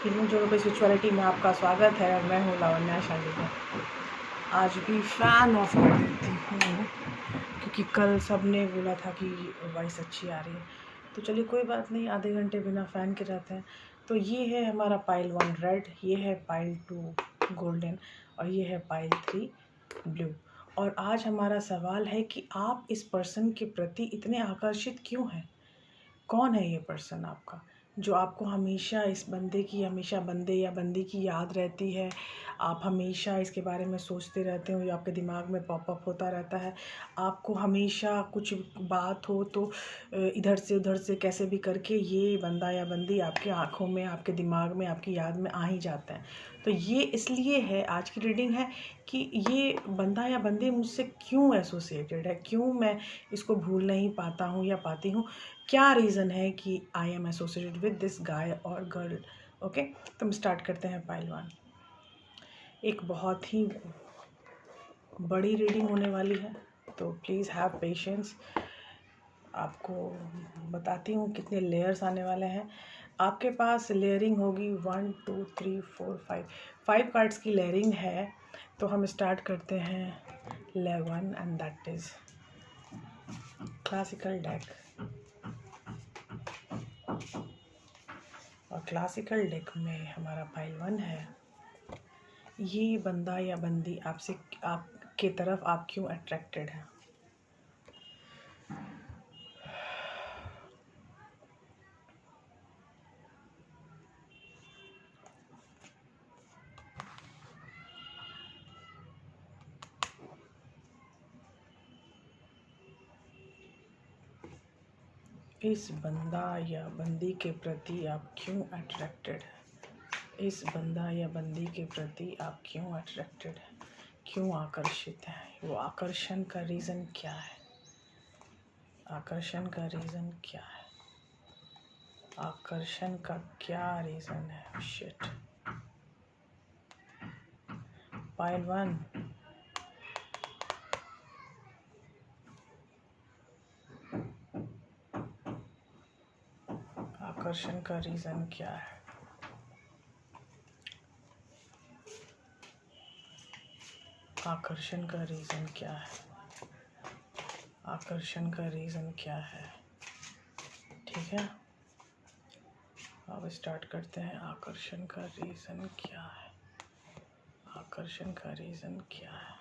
Healing जोड़ों पे spirituality में आपका स्वागत है। मैं हूँ लावण्या शालीन। आज भी फ़ैन ऑफ कर देती हूँ क्योंकि कल सब ने बोला था कि वॉइस अच्छी आ रही है। तो चलिए कोई बात नहीं, आधे घंटे बिना फ़ैन के रहते हैं। तो ये है हमारा पाइल 1 रेड, ये है पाइल 2 गोल्डन और ये है पाइल 3 ब्लू। और आज हमारा सवाल है कि आप इस पर्सन के प्रति इतने आकर्षित क्यों हैं। कौन है ये पर्सन आपका, जो आपको हमेशा इस बंदे की, हमेशा बंदे या बंदी की याद रहती है। आप हमेशा इसके बारे में सोचते रहते हो, ये आपके दिमाग में पॉपअप होता रहता है। आपको हमेशा कुछ बात हो तो इधर से उधर से कैसे भी करके ये बंदा या बंदी आपके आँखों में, आपके दिमाग में, आपकी याद में आ ही जाता है। तो ये इसलिए है, आज की रीडिंग है कि ये बंदा या बंदी मुझसे क्यों एसोसिएटेड है, क्यों मैं इसको भूल नहीं पाता हूँ या पाती हूँ। क्या रीज़न है कि I am associated with this guy और गर्ल। ओके, तो हम स्टार्ट करते हैं पाइल 1। एक बहुत ही बड़ी रीडिंग होने वाली है, तो प्लीज़ हैव पेशेंस। आपको बताती हूँ कितने लेयर्स आने वाले हैं। आपके पास लेयरिंग होगी 1 2 3 4 5 कार्ड्स की लेयरिंग है। तो हम स्टार्ट करते हैं layer 1 and that is classical deck. और क्लासिकल डेक में हमारा पाइल 1 है। ये बंदा या बंदी आपसे, आपके तरफ आप क्यों अट्रैक्टेड है। इस बंदा या बंदी के प्रति आप क्यों अट्रैक्टेड है। इस बंदा या बंदी के प्रति आप क्यों अट्रैक्टेड है, क्यों आकर्षित है। वो आकर्षण का रीज़न क्या है, आकर्षण का रीज़न क्या है, आकर्षण का क्या रीज़न है। शिट। पाइल 1, आकर्षण का रीज़न क्या है। आकर्षण का रीज़न क्या है, आकर्षण का रीज़न क्या है। ठीक है, अब स्टार्ट करते हैं। आकर्षण का रीज़न क्या है, आकर्षण का रीज़न क्या है।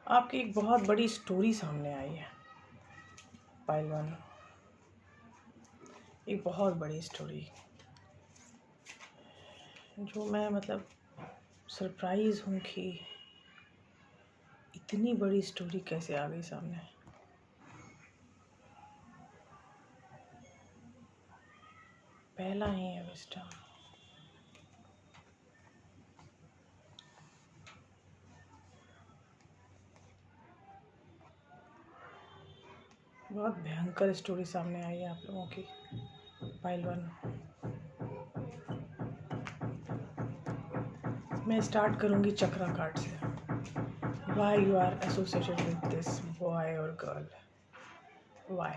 आपकी एक बहुत बड़ी स्टोरी सामने आई है पाइल 1, एक बहुत बड़ी स्टोरी जो मैं मतलब सरप्राइज़ हूँ कि इतनी बड़ी स्टोरी कैसे आ गई सामने। पहला ही है विस्डम। बहुत भयंकर स्टोरी सामने आई है आप लोगों की पाइल 1। मैं स्टार्ट करूँगी चक्रा कार्ड से। Why you are associated with this boy or girl? Why?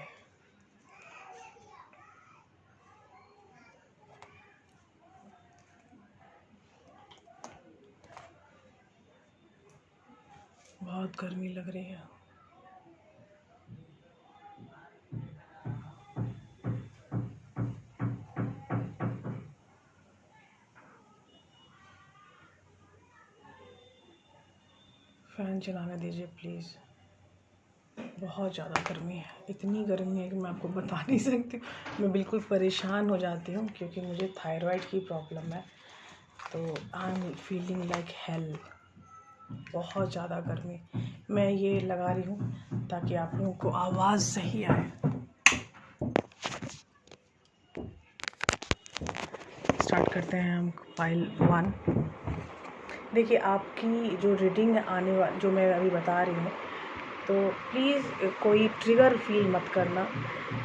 बहुत गर्मी लग रही है। फ़ैन चलाने दीजिए प्लीज़। बहुत ज़्यादा गर्मी है, इतनी गर्मी है कि मैं आपको बता नहीं सकती। मैं बिल्कुल परेशान हो जाती हूँ क्योंकि मुझे थायराइड की प्रॉब्लम है। तो I am feeling like hell. बहुत ज़्यादा गर्मी। मैं ये लगा रही हूँ ताकि आप लोगों को आवाज़ सही आए। स्टार्ट करते हैं हम पाइल 1। देखिए, आपकी जो रीडिंग आने वाली, जो मैं अभी बता रही हूँ, तो प्लीज़ कोई ट्रिगर फील मत करना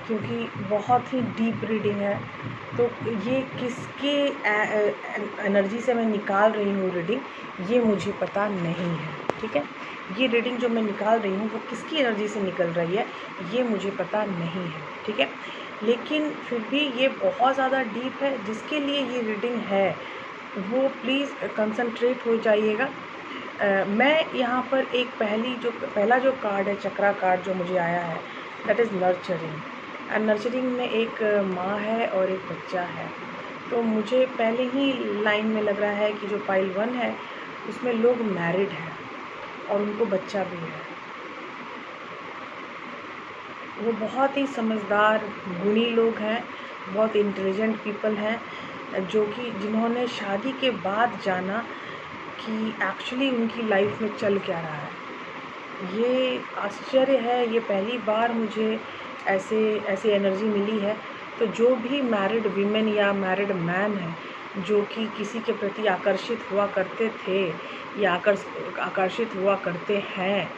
क्योंकि बहुत ही डीप रीडिंग है। तो ये किसके एनर्जी से मैं निकाल रही हूँ रीडिंग, ये मुझे पता नहीं है। ठीक है। ये रीडिंग जो मैं निकाल रही हूँ वो किसकी एनर्जी से निकल रही है ये मुझे पता नहीं है, ठीक है, लेकिन फिर भी ये बहुत ज़्यादा डीप है। जिसके लिए ये रीडिंग है वो प्लीज़ कंसंट्रेट हो जाइएगा। मैं यहाँ पर एक पहला जो कार्ड है, चक्रा कार्ड जो मुझे आया है, that is nurturing. And nurturing में एक माँ है और एक बच्चा है। तो मुझे पहले ही लाइन में लग रहा है कि जो पाइल 1 है उसमें लोग मैरिड हैं और उनको बच्चा भी है। वो बहुत ही समझदार गुणी लोग हैं, बहुत इंटेलिजेंट पीपल हैं, जो कि जिन्होंने शादी के बाद जाना कि एक्चुअली उनकी लाइफ में चल क्या रहा है। ये आश्चर्य है, ये पहली बार मुझे ऐसे एनर्जी मिली है। तो जो भी मैरिड वीमेन या मैरिड मैन है जो कि किसी के प्रति आकर्षित हुआ करते थे या आकर्षित हुआ करते हैं,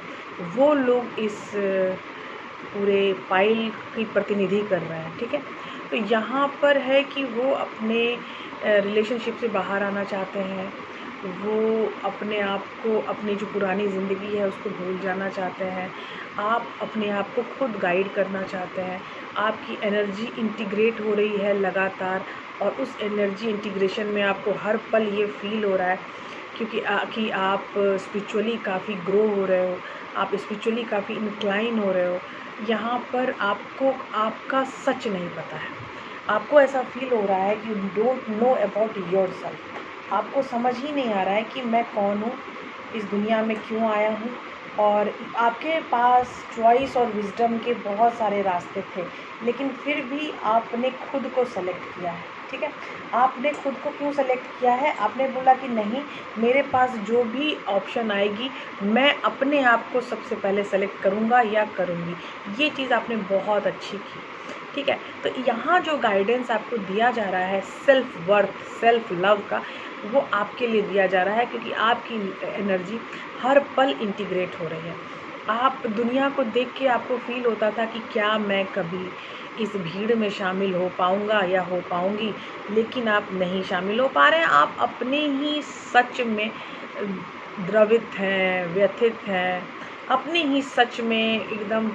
वो लोग इस पूरे पाइल की प्रतिनिधि कर रहे हैं, ठीक है। तो यहाँ पर है कि वो अपने रिलेशनशिप से बाहर आना चाहते हैं, वो अपने आप को, अपनी जो पुरानी ज़िंदगी है उसको भूल जाना चाहते हैं। आप अपने आप को खुद गाइड करना चाहते हैं। आपकी एनर्जी इंटीग्रेट हो रही है लगातार, और उस एनर्जी इंटीग्रेशन में आपको हर पल ये फील हो रहा है कि आप स्पिरिचुअली काफ़ी ग्रो हो रहे हो, आप स्पिरिचुअली काफ़ी इंक्लाइन हो रहे हो। यहाँ पर आपको आपका सच नहीं पता है। आपको ऐसा फील हो रहा है कि you don't know about yourself. आपको समझ ही नहीं आ रहा है कि मैं कौन हूँ, इस दुनिया में क्यों आया हूँ। और आपके पास चॉइस और विजडम के बहुत सारे रास्ते थे, लेकिन फिर भी आपने खुद को सेलेक्ट किया है, ठीक है। आपने खुद को क्यों सेलेक्ट किया है? आपने बोला कि नहीं, मेरे पास जो भी ऑप्शन आएगी मैं अपने आप को सबसे पहले सेलेक्ट करूँगा या करूँगी। ये चीज़ आपने बहुत अच्छी की, ठीक है। तो यहाँ जो गाइडेंस आपको दिया जा रहा है सेल्फ वर्थ, सेल्फ लव का, वो आपके लिए दिया जा रहा है, क्योंकि आपकी एनर्जी हर पल इंटीग्रेट हो रही है। आप दुनिया को देख के आपको फील होता था कि क्या मैं कभी इस भीड़ में शामिल हो पाऊँगा या हो पाऊँगी, लेकिन आप नहीं शामिल हो पा रहे हैं। आप अपने ही सच में द्रवित हैं, व्यथित हैं, अपने ही सच में एकदम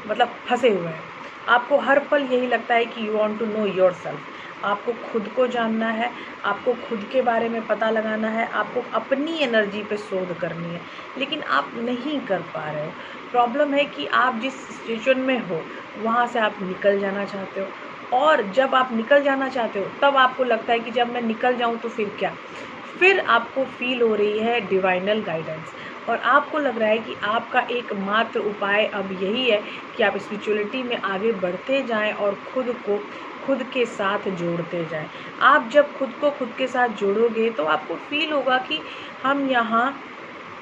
मतलब फंसे हुए हैं। आपको हर पल यही लगता है कि you want to know yourself. आपको खुद को जानना है, आपको खुद के बारे में पता लगाना है, आपको अपनी एनर्जी पे शोध करनी है, लेकिन आप नहीं कर पा रहे हो। प्रॉब्लम है कि आप जिस सिचुएशन में हो वहाँ से आप निकल जाना चाहते हो, और जब आप निकल जाना चाहते हो तब आपको लगता है कि जब मैं निकल जाऊँ तो फिर क्या। फिर आपको फील हो रही है डिवाइनल गाइडेंस, और आपको लग रहा है कि आपका एकमात्र उपाय अब यही है कि आप स्पिरिचुअलिटी में आगे बढ़ते जाएं और खुद को खुद के साथ जोड़ते जाएं। आप जब खुद को खुद के साथ जोड़ोगे तो आपको फील होगा कि हम यहाँ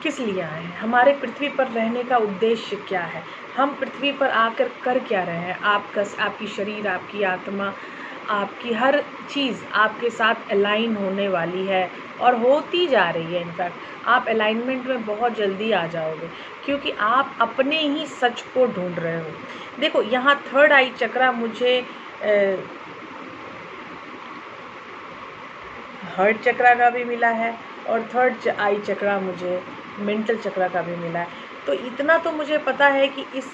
किस लिए आए हैं, हमारे पृथ्वी पर रहने का उद्देश्य क्या है, हम पृथ्वी पर आकर कर क्या रहे हैं। आपकी शरीर, आपकी आत्मा, आपकी हर चीज़ आपके साथ अलाइन होने वाली है और होती जा रही है। इनफैक्ट आप अलाइनमेंट में बहुत जल्दी आ जाओगे, क्योंकि आप अपने ही सच को ढूंढ रहे हो। देखो यहाँ थर्ड आई चक्रा मुझे हार्ट चक्रा का भी मिला है, और थर्ड आई चक्रा मुझे मेंटल चक्रा का भी मिला है। तो इतना तो मुझे पता है कि इस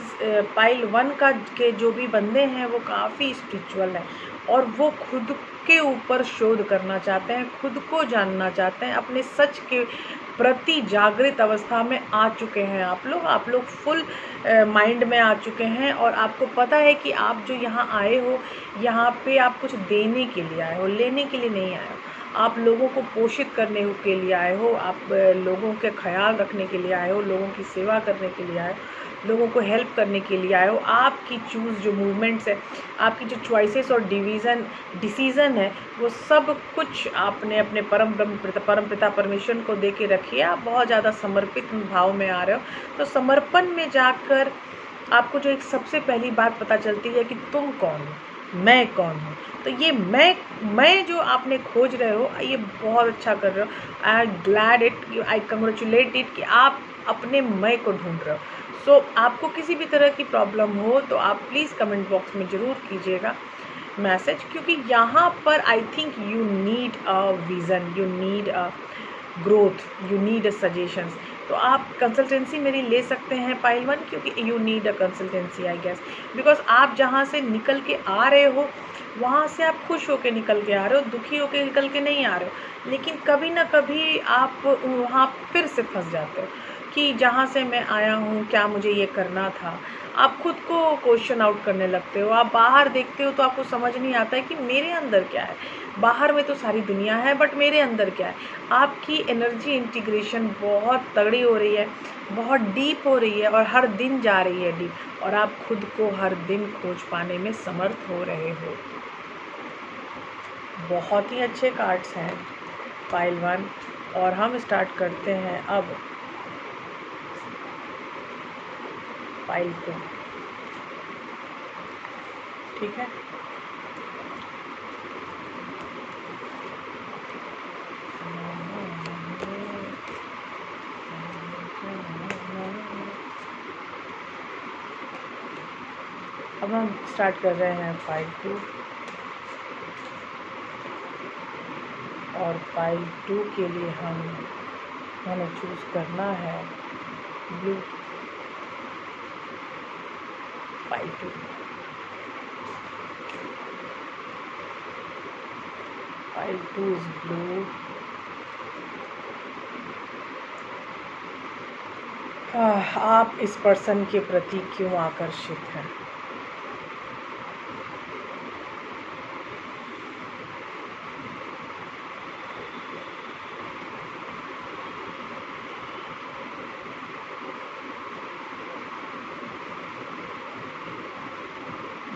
पाइल 1 का के जो भी बंदे हैं वो काफ़ी स्पिरिचुअल हैं, और वो खुद के ऊपर शोध करना चाहते हैं, खुद को जानना चाहते हैं, अपने सच के प्रति जागृत अवस्था में आ चुके हैं। आप लोग फुल माइंड में आ चुके हैं, और आपको पता है कि आप जो यहाँ आए हो, यहाँ पे आप कुछ देने के लिए आए हो, लेने के लिए नहीं आए हो। आप लोगों को पोषित करने के लिए आए हो, आप लोगों के ख्याल रखने के लिए आए हो, लोगों की सेवा करने के लिए आए हो, लोगों को हेल्प करने के लिए आए हो। आपकी जो मूवमेंट्स है, आपकी जो चॉइसेस और डिसीज़न है, वो सब कुछ आपने अपने परम पिता परमेश्वर को दे के रखिए। आप बहुत ज़्यादा समर्पित भाव में आ रहे हो। तो समर्पण में जाकर आपको जो एक सबसे पहली बात पता चलती है कि तुम कौन हो, मैं कौन हूँ। तो ये मैं जो आपने खोज रहे हो, ये बहुत अच्छा कर रहे हो। I glad it, I congratulate it कि आप अपने मैं को ढूंढ रहे हो। सो आपको किसी भी तरह की प्रॉब्लम हो तो आप प्लीज़ कमेंट बॉक्स में ज़रूर कीजिएगा मैसेज, क्योंकि यहाँ पर I think you need a vision, you need a growth, you need a suggestions. तो आप कंसल्टेंसी मेरी ले सकते हैं पाइल 1, क्योंकि you need a consultancy I guess, because आप जहाँ से निकल के आ रहे हो वहाँ से आप खुश होके निकल के आ रहे हो, दुखी होके निकल के नहीं आ रहे हो, लेकिन कभी ना कभी आप वहाँ फिर से फंस जाते हो कि जहाँ से मैं आया हूँ क्या मुझे ये करना था। आप खुद को क्वेश्चन आउट करने लगते हो, आप बाहर देखते हो तो आपको समझ नहीं आता है कि मेरे अंदर क्या है। बाहर में तो सारी दुनिया है, बट मेरे अंदर क्या है। आपकी एनर्जी इंटीग्रेशन बहुत तगड़ी हो रही है, बहुत डीप हो रही है और हर दिन जा रही है डीप, और आप खुद को हर दिन खोज पाने में समर्थ हो रहे हो। बहुत ही अच्छे कार्ड्स हैं पाइल 1, और हम स्टार्ट करते हैं अब पाइल 2। ठीक है, अब हम स्टार्ट कर रहे हैं पाइल 2, और पाइल 2 के लिए हमें चूज़ करना है blue. Pile 2, pile 2 is blue. आप इस पर्सन के प्रति क्यों आकर्षित हैं?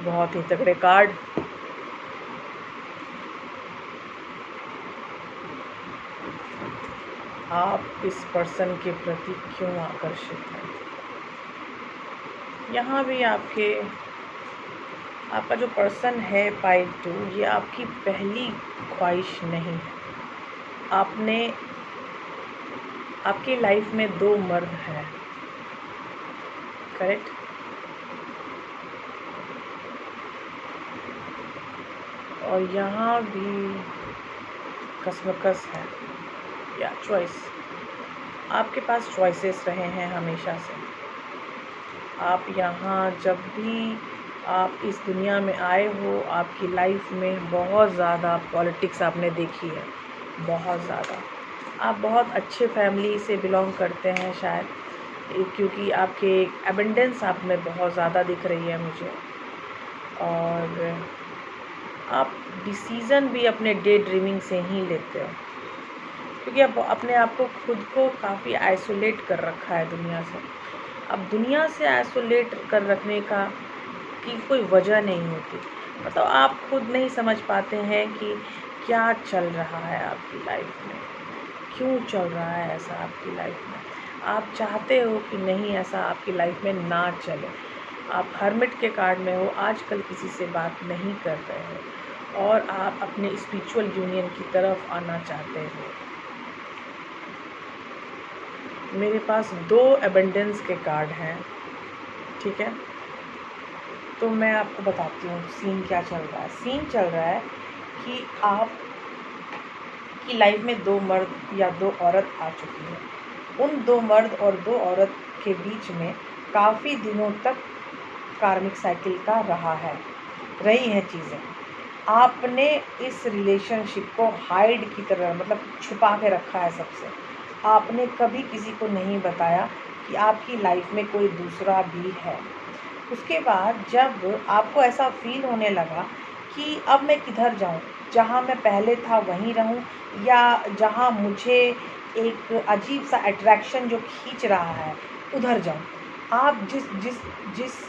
बहुत ही तगड़े कार्ड। आप इस पर्सन के प्रति क्यों आकर्षित हैं? यहाँ भी आपका जो पर्सन है पाइल 2, ये आपकी पहली ख्वाहिश नहीं है। आपकी लाइफ में 2 मर्द हैं, करेक्ट? और यहाँ भी कसमकस है या चॉइस। आपके पास चॉइसेस रहे हैं हमेशा से। आप यहाँ जब भी आप इस दुनिया में आए हो, आपकी लाइफ में बहुत ज़्यादा पॉलिटिक्स आपने देखी है, बहुत ज़्यादा। आप बहुत अच्छे फैमिली से बिलोंग करते हैं शायद, क्योंकि आपके एबंडेंस आप में बहुत ज़्यादा दिख रही है मुझे। और आप डिसीज़न भी अपने डे ड्रीमिंग से ही लेते हो, क्योंकि आप अपने आप को खुद को काफ़ी आइसोलेट कर रखा है दुनिया से। अब दुनिया से आइसोलेट कर रखने की कोई वजह नहीं होती, मतलब आप खुद नहीं समझ पाते हैं कि क्या चल रहा है आपकी लाइफ में, क्यों चल रहा है ऐसा आपकी लाइफ में। आप चाहते हो कि नहीं ऐसा आपकी लाइफ में ना चले। आप हर्मिट के कार्ड में हो, आजकल किसी से बात नहीं कर रहे हो, और आप अपने स्पिरिचुअल यूनियन की तरफ आना चाहते हो। मेरे पास 2 एबंडेंस के कार्ड हैं, ठीक है? तो मैं आपको बताती हूँ सीन क्या चल रहा है। सीन चल रहा है कि आप की लाइफ में 2 मर्द या 2 औरत आ चुकी है। उन 2 मर्द और 2 औरत के बीच में काफ़ी दिनों तक कार्मिक साइकिल का रही हैं चीज़ें। आपने इस रिलेशनशिप को हाइड की तरह, मतलब छुपा के रखा है सबसे। आपने कभी किसी को नहीं बताया कि आपकी लाइफ में कोई दूसरा भी है। उसके बाद जब आपको ऐसा फील होने लगा कि अब मैं किधर जाऊँ, जहाँ मैं पहले था वहीं रहूँ, या जहाँ मुझे एक अजीब सा अट्रैक्शन जो खींच रहा है उधर जाऊँ। आप जिस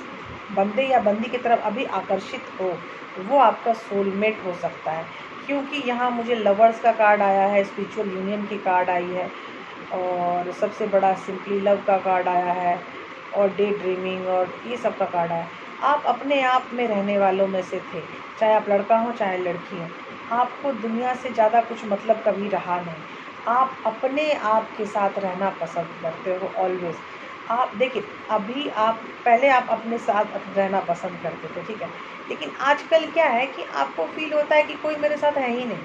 बंदे या बंदी की तरफ अभी आकर्षित हो, वो आपका सोलमेट हो सकता है, क्योंकि यहाँ मुझे लवर्स का कार्ड आया है, स्पिरिचुअल यूनियन की कार्ड आई है, और सबसे बड़ा सिंपली लव का कार्ड आया है, और डे ड्रीमिंग और ये सब का कार्ड आया। आप अपने आप में रहने वालों में से थे, चाहे आप लड़का हो चाहे लड़की हो। आपको दुनिया से ज़्यादा कुछ मतलब कभी रहा नहीं। आप अपने आप के साथ रहना पसंद करते हो ऑलवेज़। आप देखिए, अभी पहले आप अपने साथ रहना पसंद करते थे, ठीक है, लेकिन आजकल क्या है कि आपको फील होता है कि कोई मेरे साथ है ही नहीं।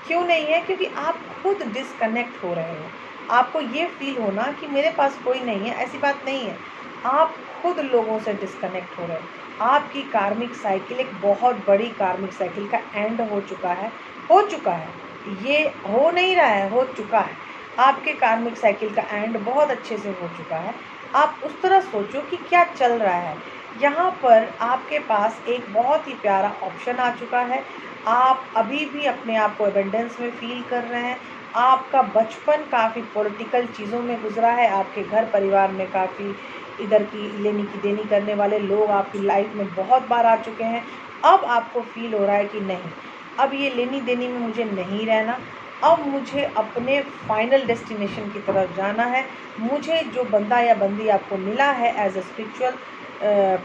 क्यों नहीं है? क्योंकि आप खुद डिस्कनेक्ट हो रहे हो। आपको ये फील होना कि मेरे पास कोई नहीं है, ऐसी बात नहीं है। आप खुद लोगों से डिस्कनेक्ट हो रहे हो। आपकी कार्मिक साइकिल एक बहुत बड़ी कार्मिक साइकिल का एंड हो चुका है, ये हो नहीं रहा है, हो चुका है। आपके कार्मिक साइकिल का एंड बहुत अच्छे से हो चुका है। आप उस तरह सोचो कि क्या चल रहा है। यहाँ पर आपके पास एक बहुत ही प्यारा ऑप्शन आ चुका है। आप अभी भी अपने आप को एबेंडेंस में फील कर रहे हैं। आपका बचपन काफ़ी पॉलिटिकल चीज़ों में गुजरा है। आपके घर परिवार में काफ़ी इधर की लेनी की देनी करने वाले लोग आपकी लाइफ में बहुत बार आ चुके हैं। अब आपको फील हो रहा है कि नहीं, अब ये लेनी देनी में मुझे नहीं रहना, अब मुझे अपने फाइनल डेस्टिनेशन की तरफ जाना है। मुझे जो बंदा या बंदी आपको मिला है एज ए स्पिरिचुअल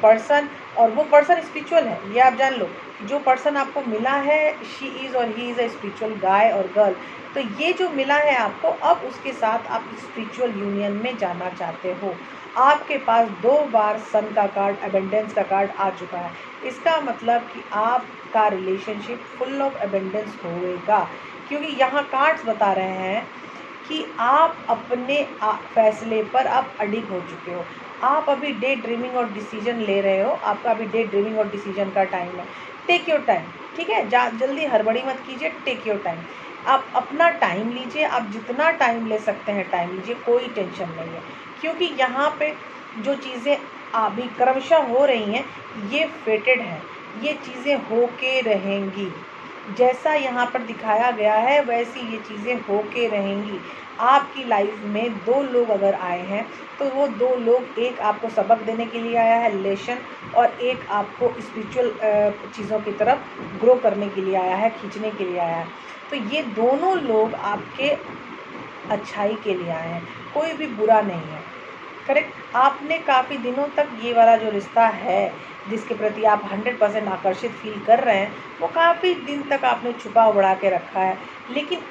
पर्सन, और वो पर्सन स्पिरिचुअल है, ये आप जान लो। जो पर्सन आपको मिला है, शी इज़ और ही इज़ अ स्पिरिचुअल गाय और गर्ल। तो ये जो मिला है आपको, अब उसके साथ आप स्पिरिचुअल यूनियन में जाना चाहते हो। आपके पास 2 बार सन का कार्ड, एबेंडेंस का कार्ड आ चुका है। इसका मतलब कि आपका रिलेशनशिप फुल ऑफ एबेंडेंस होएगा, क्योंकि यहाँ कार्ड्स बता रहे हैं कि आप अपने फैसले पर आप अडिग हो चुके हो। आप अभी डे ड्रीमिंग और डिसीजन ले रहे हो। आपका अभी डे ड्रीमिंग और डिसीजन का टाइम है। टेक योर टाइम, ठीक है, जल्दी हड़बड़ी मत कीजिए, टेक योर टाइम। आप अपना टाइम लीजिए, आप जितना टाइम ले सकते हैं टाइम लीजिए, कोई टेंशन नहीं है। क्योंकि यहाँ पे जो चीज़ें अभी क्रमशः हो रही हैं, ये फेटेड हैं, ये चीज़ें होके रहेंगी। जैसा यहाँ पर दिखाया गया है वैसी ये चीज़ें होके रहेंगी। आपकी लाइफ में 2 लोग अगर आए हैं, तो वो 2 लोग, एक आपको सबक देने के लिए आया है, लेसन, और एक आपको स्पिरिचुअल चीज़ों की तरफ ग्रो करने के लिए आया है, खींचने के लिए आया है। तो ये दोनों लोग आपके अच्छाई के लिए आए हैं, कोई भी बुरा नहीं है। करेक्ट। आपने काफ़ी दिनों तक ये वाला जो रिश्ता है जिसके प्रति आप 100% आकर्षित फील कर रहे हैं, वो काफ़ी दिन तक आपने छुपा उड़ा के रखा है। लेकिन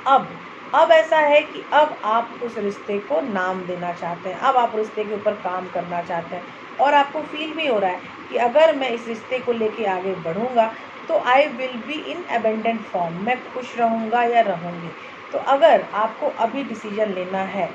अब ऐसा है कि अब आप उस रिश्ते को नाम देना चाहते हैं, अब आप रिश्ते के ऊपर काम करना चाहते हैं, और आपको फील भी हो रहा है कि अगर मैं इस रिश्ते को लेके आगे बढ़ूँगा तो I will be in abandoned form, मैं खुश रहूँगा या रहूँगी। तो अगर आपको अभी डिसीजन लेना है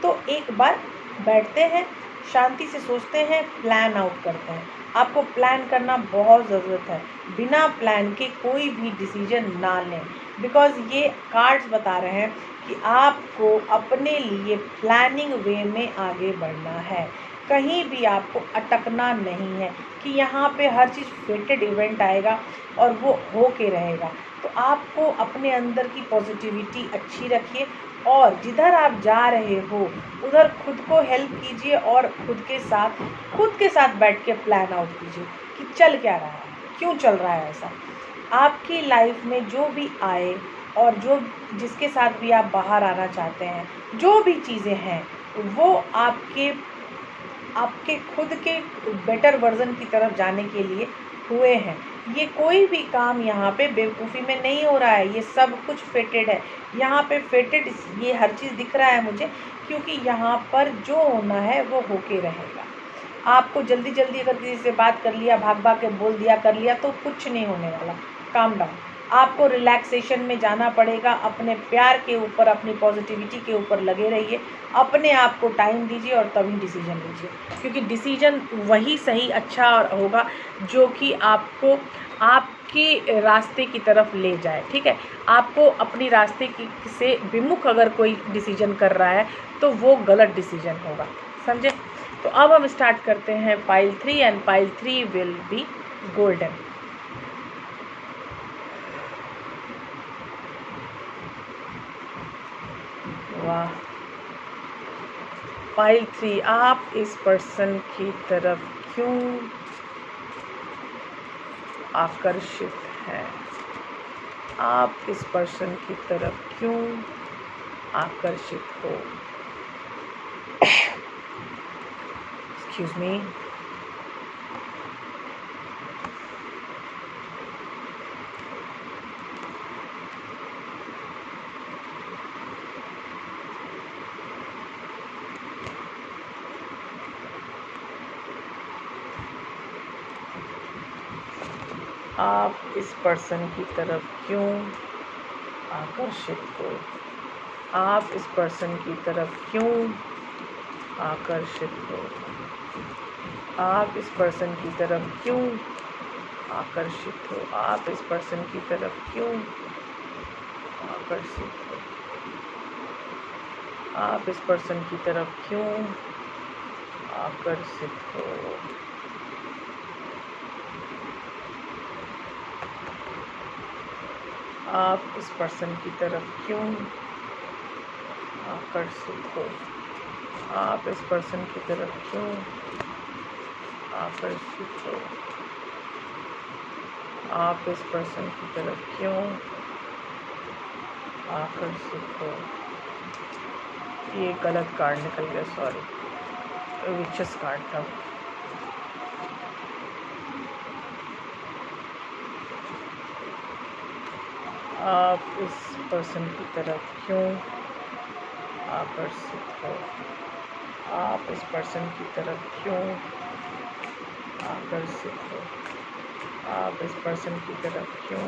तो एक बार बैठते हैं, शांति से सोचते हैं, प्लान आउट करते हैं। आपको प्लान करना बहुत ज़रूरत है। बिना प्लान के कोई भी डिसीजन ना लें, बिकॉज़ ये कार्ड्स बता रहे हैं कि आपको अपने लिए प्लानिंग वे में आगे बढ़ना है। कहीं भी आपको अटकना नहीं है कि यहाँ पे हर चीज़ फेटेड इवेंट आएगा और वो हो के रहेगा। तो आपको अपने अंदर की पॉजिटिविटी अच्छी रखिए, और जिधर आप जा रहे हो उधर खुद को हेल्प कीजिए, और खुद के साथ बैठ के प्लान आउट कीजिए कि चल क्या रहा है, क्यों चल रहा है ऐसा। आपकी लाइफ में जो भी आए और जिसके साथ भी आप बाहर आना चाहते हैं, जो भी चीज़ें हैं, वो आपके खुद के बेटर वर्जन की तरफ जाने के लिए हुए हैं। ये कोई भी काम यहाँ पे बेवकूफ़ी में नहीं हो रहा है, ये सब कुछ फेटेड है। यहाँ पे फेटेड ये हर चीज़ दिख रहा है मुझे, क्योंकि यहाँ पर जो होना है वो होके रहेगा। आपको जल्दी जल्दी अगर किसी से बात कर लिया, भाग भाग के बोल दिया, कर लिया, तो कुछ नहीं होने वाला। Calm down. आपको रिलैक्सेशन में जाना पड़ेगा। अपने प्यार के ऊपर, अपनी पॉजिटिविटी के ऊपर लगे रहिए, अपने आप को टाइम दीजिए और तभी डिसीजन लीजिए, क्योंकि डिसीजन वही सही अच्छा होगा जो कि आपको आपके रास्ते की तरफ ले जाए। ठीक है, आपको अपनी रास्ते से विमुख अगर कोई डिसीजन कर रहा है तो वो गलत डिसीजन होगा, समझे। तो अब हम स्टार्ट करते हैं pile 3, and pile 3 will be golden. वाह, पाइल 3, आप इस पर्सन की तरफ क्यों आकर्षित हैं? आप इस पर्सन की तरफ क्यों आकर्षित हो? Excuse me. आप इस पर्सन की तरफ क्यों आकर्षित हो? आप इस पर्सन की तरफ क्यों आकर्षित हो? आप इस पर्सन की तरफ क्यों आकर्षित हो? आप इस पर्सन की तरफ क्यों आकर्षित हो? आप इस पर्सन की तरफ क्यों आकर्षित हो? आप इस पर्सन की तरफ क्यों आकर्षित हो? आप इस पर्सन की तरफ क्यों आकर्षित हो? आप इस पर्सन की तरफ क्यों आकर्षित हो? ये गलत कार्ड निकल गया, सॉरी, विचेस कार्ड था। आप इस पर्सन की तरफ क्यों आकर्षित हो? आप इस पर्सन की तरफ क्यों आकर्षित हो? आप इस पर्सन की तरफ क्यों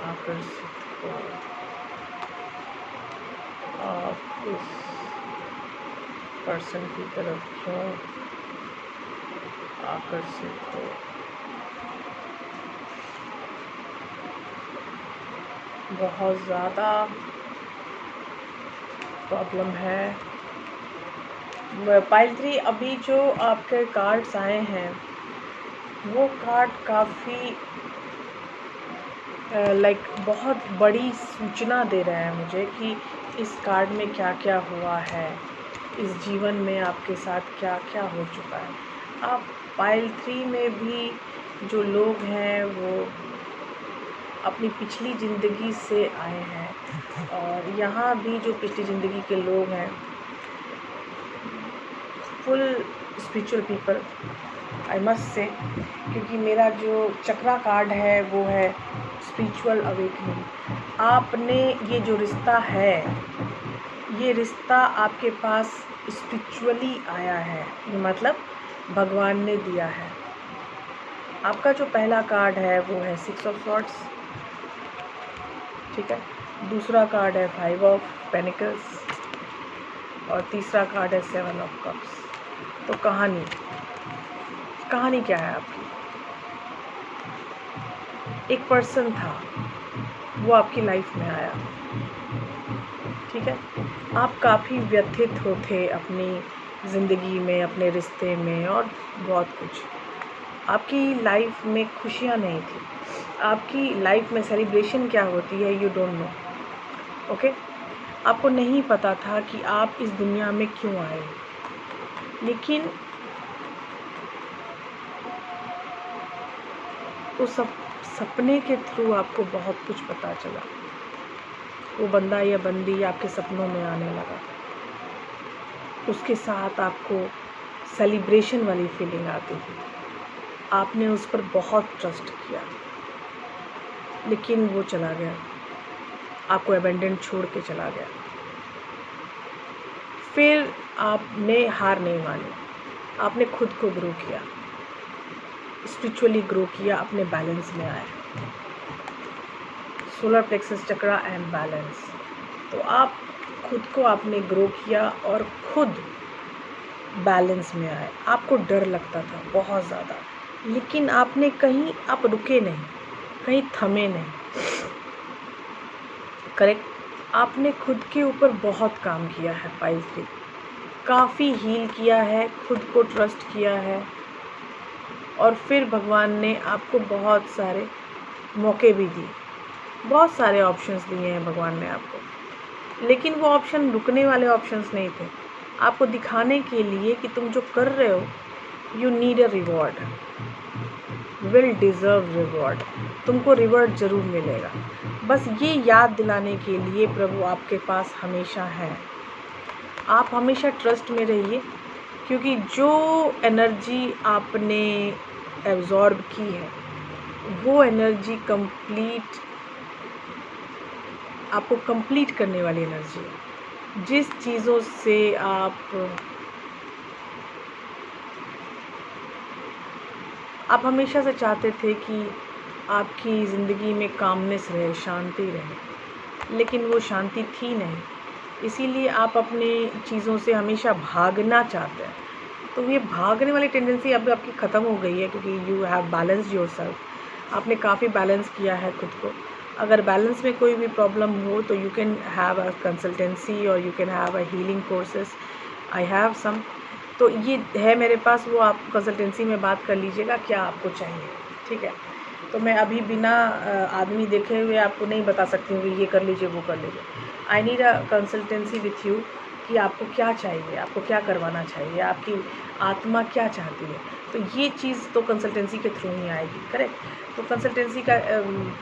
आकर्षित हो? आप इस पर्सन की तरफ क्यों आकर्षित हो? बहुत ज़्यादा प्रॉब्लम है। पाइल 3, अभी जो आपके कार्ड्स आए हैं वो कार्ड काफ़ी लाइक बहुत बड़ी सूचना दे रहा है मुझे कि इस कार्ड में क्या क्या हुआ है, इस जीवन में आपके साथ क्या क्या हो चुका है। आप पाइल 3 में भी जो लोग हैं वो अपनी पिछली ज़िंदगी से आए हैं, और यहाँ भी जो पिछली ज़िंदगी के लोग हैं full spiritual people I must say, क्योंकि मेरा जो चक्रा कार्ड है वो है स्पिरिचुअल अवेकनिंग। आपने ये जो रिश्ता है, ये रिश्ता आपके पास स्पिरिचुअली आया है, ये मतलब भगवान ने दिया है। आपका जो पहला कार्ड है वो है 6 ऑफ सॉर्ड्स, ठीक है। दूसरा कार्ड है 5 ऑफ पेनिकल्स और तीसरा कार्ड है 7 ऑफ कप्स। तो कहानी क्या है आपकी? एक पर्सन था, वो आपकी लाइफ में आया, ठीक है। आप काफ़ी व्यथित होते अपनी ज़िंदगी में, अपने रिश्ते में और बहुत कुछ। आपकी लाइफ में खुशियाँ नहीं थी, आपकी लाइफ में सेलिब्रेशन क्या होती है यू डोंट नो, ओके। आपको नहीं पता था कि आप इस दुनिया में क्यों आए, लेकिन उस सपने के थ्रू आपको बहुत कुछ पता चला। वो बंदा या बंदी आपके सपनों में आने लगा, उसके साथ आपको सेलिब्रेशन वाली फीलिंग आती थी, आपने उस पर बहुत ट्रस्ट किया, लेकिन वो चला गया, आपको अबेंडन छोड़ के चला गया। फिर आपने हार नहीं मानी, आपने खुद को ग्रो किया, स्पिरिचुअली ग्रो किया, अपने बैलेंस में आए, solar plexus chakra and balance. तो आप खुद को आपने ग्रो किया और खुद बैलेंस में आए। आपको डर लगता था बहुत ज़्यादा, लेकिन आपने कहीं, आप रुके नहीं, कहीं थमे नहीं, करेक्ट। आपने खुद के ऊपर बहुत काम किया है पाइल 3, काफ़ी हील किया है, खुद को ट्रस्ट किया है, और फिर भगवान ने आपको बहुत सारे मौके भी दिए, बहुत सारे ऑप्शंस दिए हैं भगवान ने आपको, लेकिन वो ऑप्शन रुकने वाले ऑप्शंस नहीं थे। आपको दिखाने के लिए कि तुम जो कर रहे हो you need a reward, will deserve reward, तुमको रिवॉर्ड ज़रूर मिलेगा। बस ये याद दिलाने के लिए प्रभु आपके पास हमेशा है। आप हमेशा ट्रस्ट में रहिए, क्योंकि जो एनर्जी आपने एब्जॉर्ब की है वो एनर्जी आपको कंप्लीट करने वाली एनर्जी है। जिस चीज़ों से आप हमेशा से चाहते थे कि आपकी ज़िंदगी में कामनेस रहे, शांति रहे, लेकिन वो शांति थी नहीं, इसीलिए आप अपने चीज़ों से हमेशा भागना चाहते हैं। तो ये भागने वाली टेंडेंसी अब आपकी ख़त्म हो गई है, क्योंकि यू हैव बैलेंस्ड योरसेल्फ। आपने काफ़ी बैलेंस किया है खुद को। अगर बैलेंस में कोई भी प्रॉब्लम हो तो you can have a consultancy और you can have a healing courses. I have some, तो ये है मेरे पास, वो आप कंसल्टेंसी में बात कर लीजिएगा क्या आपको चाहिए, ठीक है। तो मैं अभी बिना आदमी देखे हुए आपको नहीं बता सकती हूँ कि ये कर लीजिए वो कर लीजिए। I need a consultancy with you कि आपको क्या चाहिए, आपको क्या करवाना चाहिए, आपकी आत्मा क्या चाहती है। तो ये चीज़ तो कंसल्टेंसी के थ्रू ही आएगी, करेक्ट। तो कंसल्टेंसी का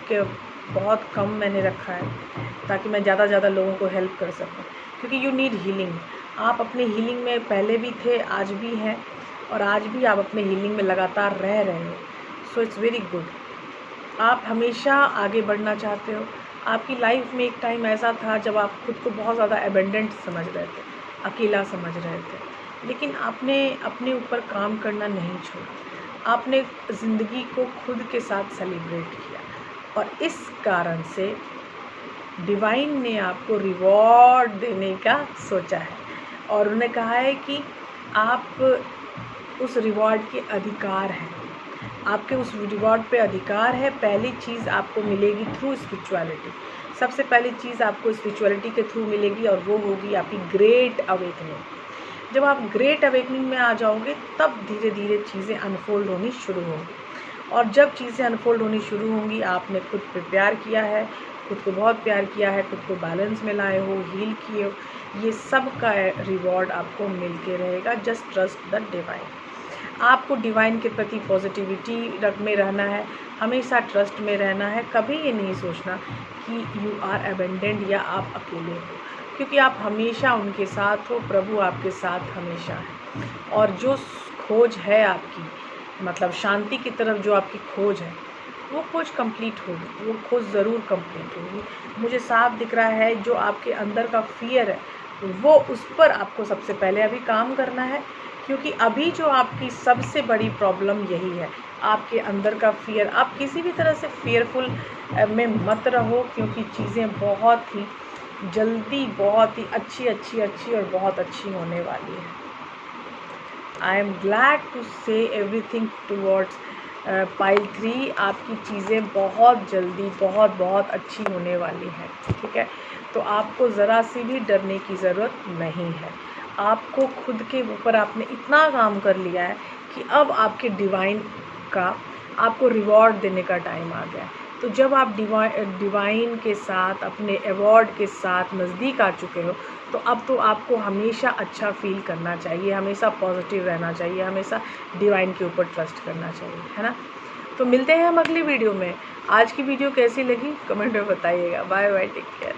के बहुत कम मैंने रखा है ताकि मैं ज़्यादा ज़्यादा लोगों को हेल्प कर सकूं, क्योंकि यू नीड हीलिंग। आप अपने हीलिंग में पहले भी थे, आज भी हैं, और आज भी आप अपने हीलिंग में लगातार रह रहे हो। So it's very good. आप हमेशा आगे बढ़ना चाहते हो। आपकी लाइफ में एक टाइम ऐसा था जब आप खुद को बहुत ज़्यादा एबेंडेंट समझ रहे थे, अकेला समझ रहे थे, लेकिन आपने अपने ऊपर काम करना नहीं छोड़ा। आपने ज़िंदगी को खुद के साथ सेलिब्रेट किया, और इस कारण से डिवाइन ने आपको रिवॉर्ड देने का सोचा है, और उन्होंने कहा है कि आप उस रिवॉर्ड के अधिकार हैं। आपके उस रिवॉर्ड पे अधिकार है। पहली चीज़ आपको मिलेगी थ्रू स्पिरिचुअलिटी। सबसे पहली चीज़ आपको स्पिरिचुअलिटी के थ्रू मिलेगी, और वो होगी आपकी ग्रेट अवेकनिंग। जब आप ग्रेट अवेकनिंग में आ जाओगे तब धीरे धीरे चीज़ें अनफोल्ड होनी शुरू होंगी, और जब चीज़ें अनफोल्ड होनी शुरू होंगी, आपने खुद पे प्यार किया है, खुद को बहुत प्यार किया है, खुद को बैलेंस में लाए हो, हील किए हो, ये सब का रिवॉर्ड आपको मिलके रहेगा। Just trust the divine. आपको डिवाइन के प्रति पॉजिटिविटी में रहना है, हमेशा ट्रस्ट में रहना है। कभी ये नहीं सोचना कि यू आर अबेंडेंट या आप अकेले हो, क्योंकि आप हमेशा उनके साथ हो। प्रभु आपके साथ हमेशा है, और जो खोज है आपकी, मतलब शांति की तरफ जो आपकी खोज है, वो खोज कंप्लीट होगी, वो खोज ज़रूर कंप्लीट होगी। मुझे साफ दिख रहा है जो आपके अंदर का फियर है, वो उस पर आपको सबसे पहले अभी काम करना है, क्योंकि अभी जो आपकी सबसे बड़ी प्रॉब्लम यही है, आपके अंदर का फियर। आप किसी भी तरह से फियरफुल में मत रहो, क्योंकि चीज़ें बहुत ही जल्दी, बहुत ही अच्छी और बहुत अच्छी होने वाली है। आई एम ग्लैड टू से एवरीथिंग टूवर्ड्स पाइल 3। आपकी चीज़ें बहुत जल्दी बहुत अच्छी होने वाली हैं, ठीक है। तो आपको ज़रा सी भी डरने की ज़रूरत नहीं है। आपको खुद के ऊपर आपने इतना काम कर लिया है कि अब आपके डिवाइन का आपको रिवॉर्ड देने का टाइम आ गया है। तो जब आप डिवाइन के साथ, अपने अवॉर्ड के साथ नज़दीक आ चुके हो, तो अब तो आपको हमेशा अच्छा फील करना चाहिए, हमेशा पॉजिटिव रहना चाहिए, हमेशा डिवाइन के ऊपर ट्रस्ट करना चाहिए, है ना। तो मिलते हैं हम अगली वीडियो में। आज की वीडियो कैसी लगी कमेंट में बताइएगा। Bye bye, take care.